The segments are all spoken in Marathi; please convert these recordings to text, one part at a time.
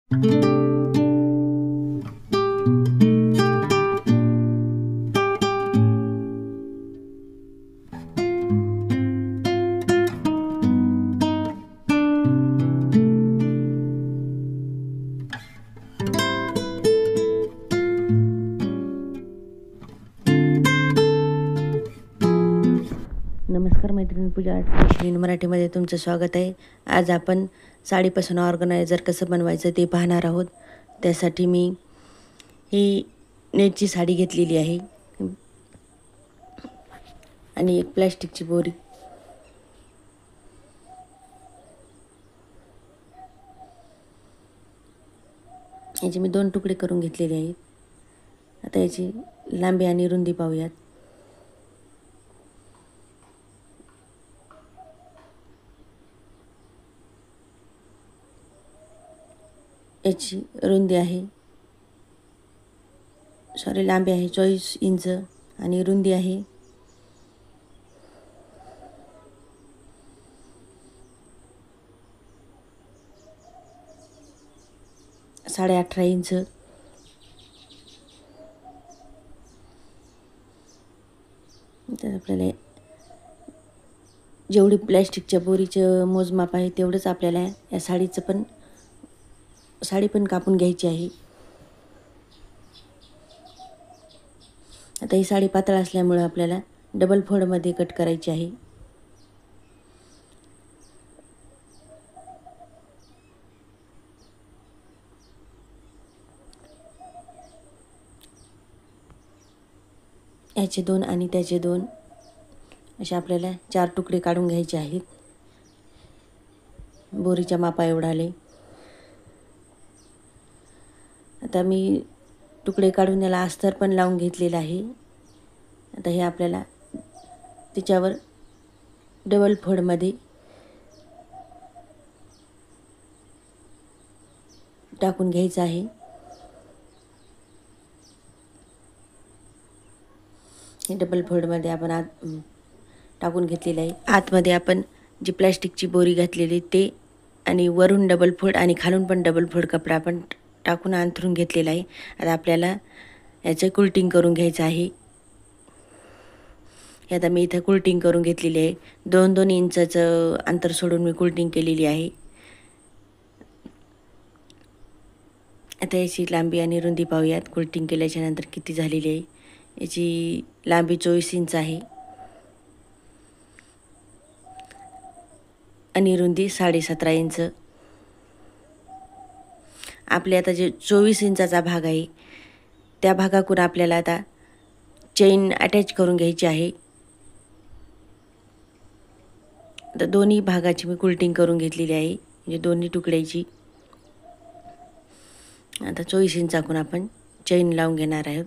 नमस्कार मैत्रिणी, पूजा आर्ट मशीन मराठीमध्ये तुमचं स्वागत आहे. आज आपण साडीपासून ऑर्गनायझर कसं बनवायचं ते पाहणार आहोत. त्यासाठी मी ही नेटची साडी घेतलेली आहे आणि एक प्लॅस्टिकची बोरी. याचे मी 2 तुकडे करून घेतलेले आहेत. आता याची लांबी आणि रुंदी पाहूयात. याची रुंदी आहे लांबी आहे 24 इंच आणि रुंदी आहे 18.5 इंच. तर आपल्याला जेवढी प्लॅस्टिकच्या बोरीचं मोजमाप आहे तेवढंच आपल्याला या साडी पण कापून घ्यायची आहे. आता ही साडी पातळ असल्यामुळे आपल्याला डबल फोल्डमध्ये कट करायची आहे. याचे 2 आणि त्याचे 2 असे आपल्याला 4 तुकडे काढून घ्यायचे आहेत. बोरीच्या मापा एवढा आले. आता मी तुकडे काढून याला अस्तर पण लावून घेतलेला आहे. आता हे आपल्याला त्याच्यावर डबल फोल्डमध्ये टाकून घ्यायचं आहे. हे डबल फोल्डमध्ये आपण टाकून घेतलेलं आहे. आतमध्ये आपण जी प्लॅस्टिकची बोरी घातलेली ते आणि वरून डबल फोल्ड आणि खालून पण डबल फोल्ड कपडा आपण टाकून अंथरून घेतलेला आहे. आता आपल्याला याचं कुल्टिंग करून घ्यायचं आहे. आता मी इथं कुल्टिंग करून घेतलेली आहे. 2-2 इंचाचं अंतर सोडून मी कुल्टिंग केलेली आहे. आता याची लांबी आणि रुंदी पाहूयात. कुल्टिंग केल्याच्या नंतर किती झालेली आहे. याची लांबी 24 इंच आहे आणि रुंदी 17.5 इंच. आपले आता जे 24 इंचाचा भाग आहे त्या भागाकडून आपल्याला आता चेन अटॅच करून घ्यायची आहे. तर दोन्ही भागाची मी कुल्टिंग करून घेतलेली आहे, म्हणजे दोन्ही तुकड्याची. आता 24 इंचाकडून आपण चेन लावून घेणार आहोत.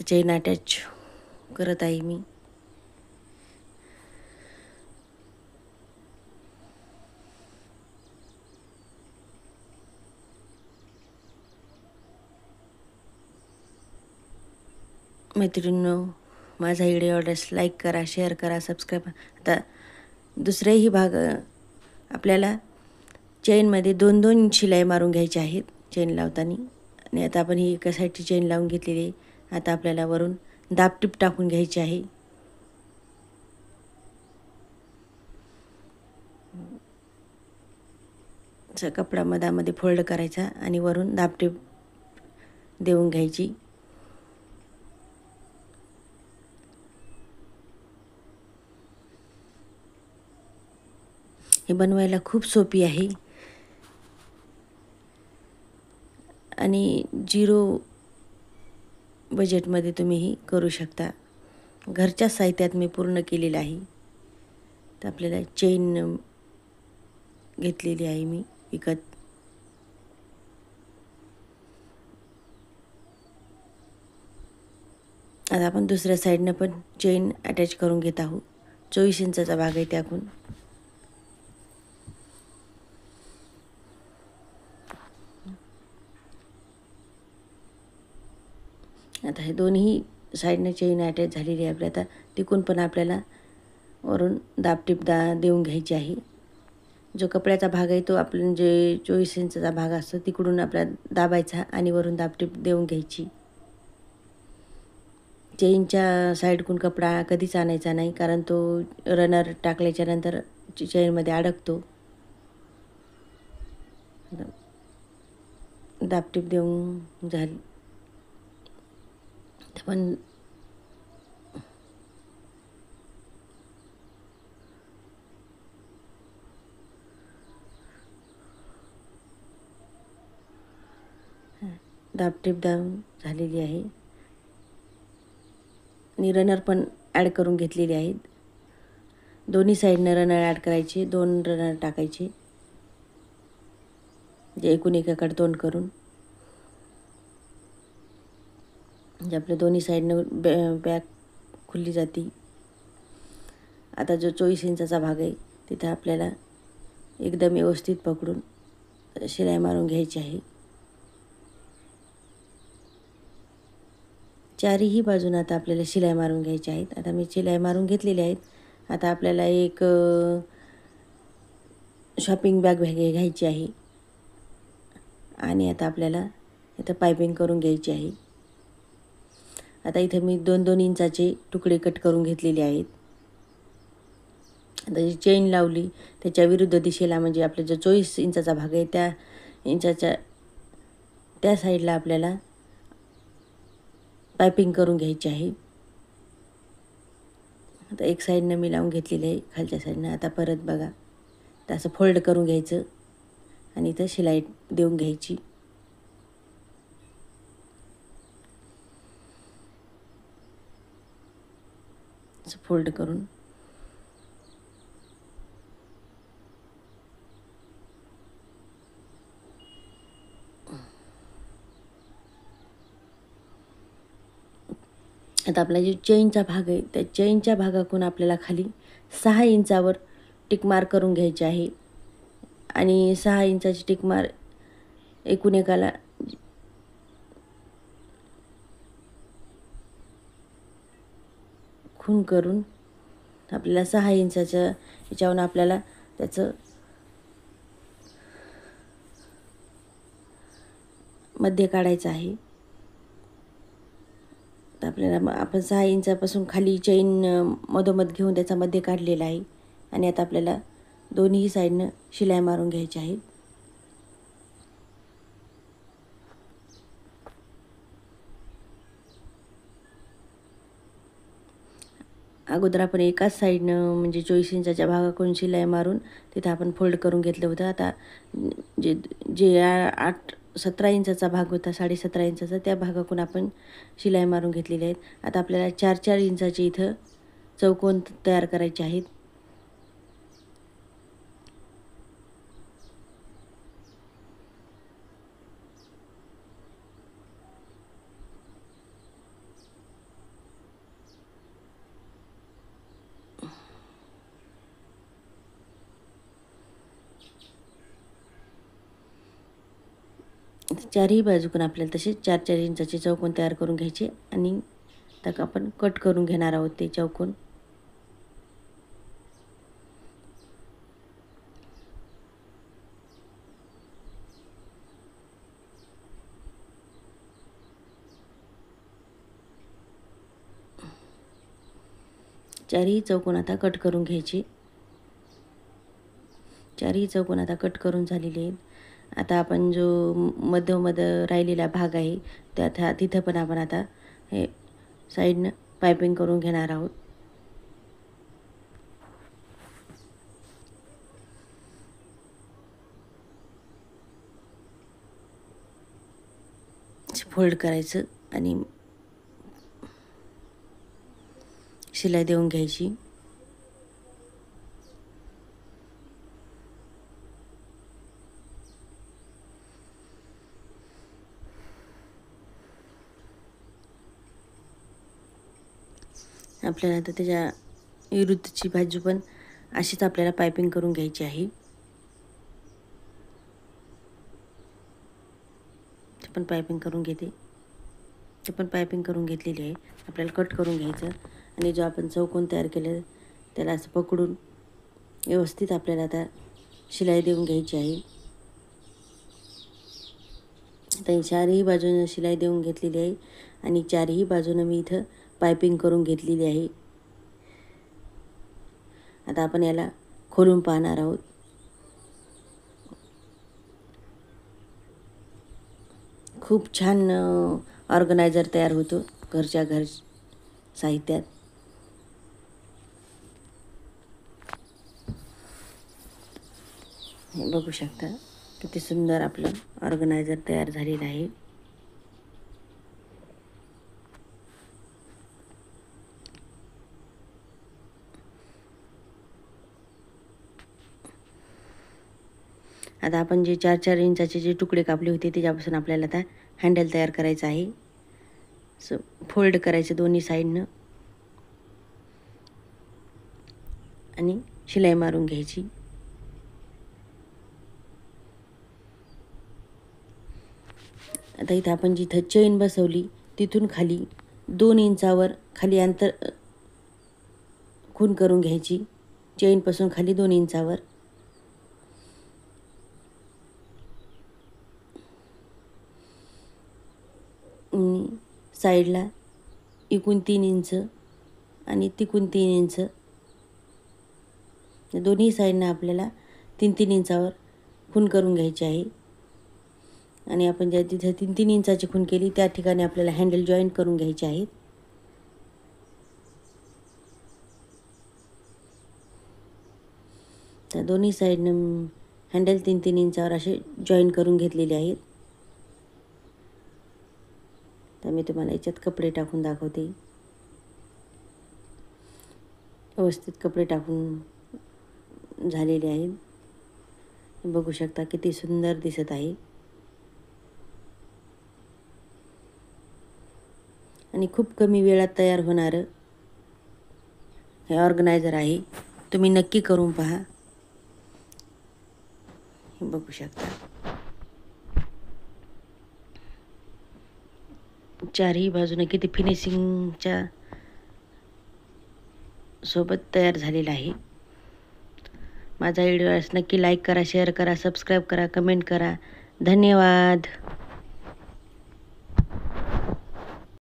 चेन अटॅच करत आहे मी. मैत्रिणींनो, माझा व्हिडिओ आवडल्यास लाईक करा, शेअर करा, सबस्क्राईब. आता दुसरेही भाग आपल्याला चेनमध्ये 2-2 शिलाई मारून घ्यायची आहेत चेन लावताना. आणि आता आपण ही एका साईडची चेन लावून घेतलेली आहे. आता आपल्याला वरून दाबटीप टाकून घ्यायची आहे. कपडा मधामध्ये फोल्ड करायचा आणि वरून दाबटीप देऊन घ्यायची. हे बनवायला खूप सोपी आहे आणि 0 बजेटमध्ये तुम्ही ही करू शकता. घरच्या साहित्यात मी पूर्ण केलेलं आहे. तर आपल्याला चेन घेतलेली आहे मी विकत. आता आपण दुसऱ्या साईडनं पण चेन अटॅच करून घेत आहोत. 24 इंचाचा भाग आहे त्याकून. आता हे दोन्ही साईडनं चेन अटॅच झालेली आहे आपल्या. आता तिकून पण आपल्याला वरून दाबटीप देऊन घ्यायची आहे. जो कपड्याचा भाग आहे तो आपण जे 24 इंचाचा भाग असतो तिकडून आपल्याला दाबायचा आणि वरून दाबटीप देऊन घ्यायची. चेनच्या साईडकडून कपडा कधीच आणायचा नाही, कारण तो रनर टाकल्याच्या नंतर चेनमध्ये अडकतो. दाबटीप देऊन झाली पण दाबटीप देऊन झालेली आहे आणि रनर पण ॲड करून घेतलेले आहेत. दोन्ही साईडनं रनर ॲड करायचे, 2 रनर टाकायचे, जे एकूण एकाकडे तोंड करून. म्हणजे आपल्या दोन्ही साईडनं बॅक खुलली जाते. आता जो 24 इंचाचा भाग आहे तिथं आपल्याला एकदम व्यवस्थित पकडून शिलाई मारून घ्यायची आहे. चारही बाजून आता आपल्याला शिलाई मारून घ्यायची आहेत. आता मी शिलाई मारून घेतलेली आहेत. आता आपल्याला एक शॉपिंग बॅग घ्यायची आहे आणि आता आपल्याला इथं पायपिंग करून घ्यायची आहे. आता इथं मी 2-2 इंचाचे तुकडे कट करून घेतलेले आहेत. आता जी चेन लावली त्याच्या विरुद्ध दिशेला, म्हणजे आपला जो 24 इंचाचा भाग आहे त्या इंचाच्या त्या साईडला आपल्याला पायपिंग करून घ्यायची आहे. आता एक साईडनं मी लावून घेतलेली आहे खालच्या साईडनं. आता परत बघा, तर असं फोल्ड करून घ्यायचं आणि इथं शिलाई देऊन घ्यायची. असं फोल्ड करून आता आपला जो चेनचा भाग आहे त्या चेनच्या भागाकडून आपल्याला खाली 6 इंचावर टिक मार्क करून घ्यायची आहे आणि 6 इंचाची टिक मार्क एकूण एकाला खून करून आपल्याला 6 इंचाच्या याच्यावरून आपल्याला त्याचं मध्य काढायचं आहे. तर आपल्याला आपण 6 इंचापासून खाली चेन मधोमध घेऊन त्याचा मध्य काढलेला आहे आणि आता आपल्याला दोन्ही साईडनं शिलाई मारून घ्यायची आहे. अगोदर आपण एकाच साईडनं म्हणजे 24 इंचाच्या भागाकडून शिलाई मारून तिथं आपण फोल्ड करून घेतलं होतं. आता जे जे 17 इंचाचा भाग होता, 17.5 इंचाचा, त्या भागाकडून आपण शिलाई मारून घेतलेली आहेत. आता आपल्याला 4-4 इंचाचे इथं चौकोन तयार करायचे आहेत. चारही बाजूकडून आपल्याला तसे 4-4 इंचाचे चौकोन तयार करून घ्यायचे आणि तर आपण कट करून घेणार आहोत ते चौकोन. चारही चौकोन आता कट करून घ्यायचे. चारही चौकोन आता कट करून झालेले आहेत. आता आपण जो मधोमध राहिलेला भाग आहे त्यात तिथं पण आपण आता हे साईडनं पायपिंग करून घेणार आहोत. फोल्ड करायचं आणि शिलाई देऊन घ्यायची. आपल्याला आता त्याच्या विरुद्धची बाजू पण अशीच आपल्याला पायपिंग करून घ्यायची आहे. ते पण पायपिंग करून घेते. ते पण पायपिंग करून घेतलेली आहे. आपल्याला कट करून घ्यायचं आणि जो आपण चौकोन तयार केलं त्याला असं पकडून व्यवस्थित आपल्याला आता शिलाई देऊन घ्यायची आहे. आता चारही बाजूनं शिलाई देऊन घेतलेली आहे आणि चारही बाजूनं मी इथं पायपिंग करून घेतलेली आहे. आता आपण याला खोलून पाहणार आहोत. खूप छान ऑर्गनायझर तयार होतो घरच्या घर साहित्यात. हे बघू शकता किती सुंदर आपलं ऑर्गनायझर तयार झालेलं आहे. आता आपण जे 4-4 इंचाचे जे तुकडे कापले होते त्याच्यापासून आपल्याला आता हँडल तयार करायचं आहे. फोल्ड करायचं दोन्ही साईडनं आणि शिलाई मारून घ्यायची. आता इथं आपण जिथं चेन बसवली तिथून खाली 2 इंचावर खाली अंतर खूण करून घ्यायची. चेनपासून खाली 2 इंचावर साईडला इकून 3 इंच आणि तिकून 3 इंच, दोन्ही साईडनं आपल्याला 3-3 इंचावर खूण करून घ्यायची आहे. आणि आपण ज्या तिथे 3-3 इंचाची खूण केली त्या ठिकाणी आपल्याला हँडल जॉईंट करून घ्यायचे आहेत. त्या दोन्ही साईडनं हँडल 3-3 इंचावर असे जॉईंट करून घेतलेले आहेत. तर मी तुम्हाला याच्यात कपडे टाकून दाखवते. व्यवस्थित कपडे टाकून झालेले आहेत. बघू शकता किती सुंदर दिसत आहे आणि खूप कमी वेळात तयार होणारं हे ऑर्गनायझर आहे. तुम्ही नक्की करून पहा. हे बघू शकता चारही बाजूने किती फिनिशिंगच्या सोबत तयार झालेला आहे. माझा व्हिडिओ नक्की लाईक करा, शेअर करा, सबस्क्राईब करा, कमेंट करा. धन्यवाद.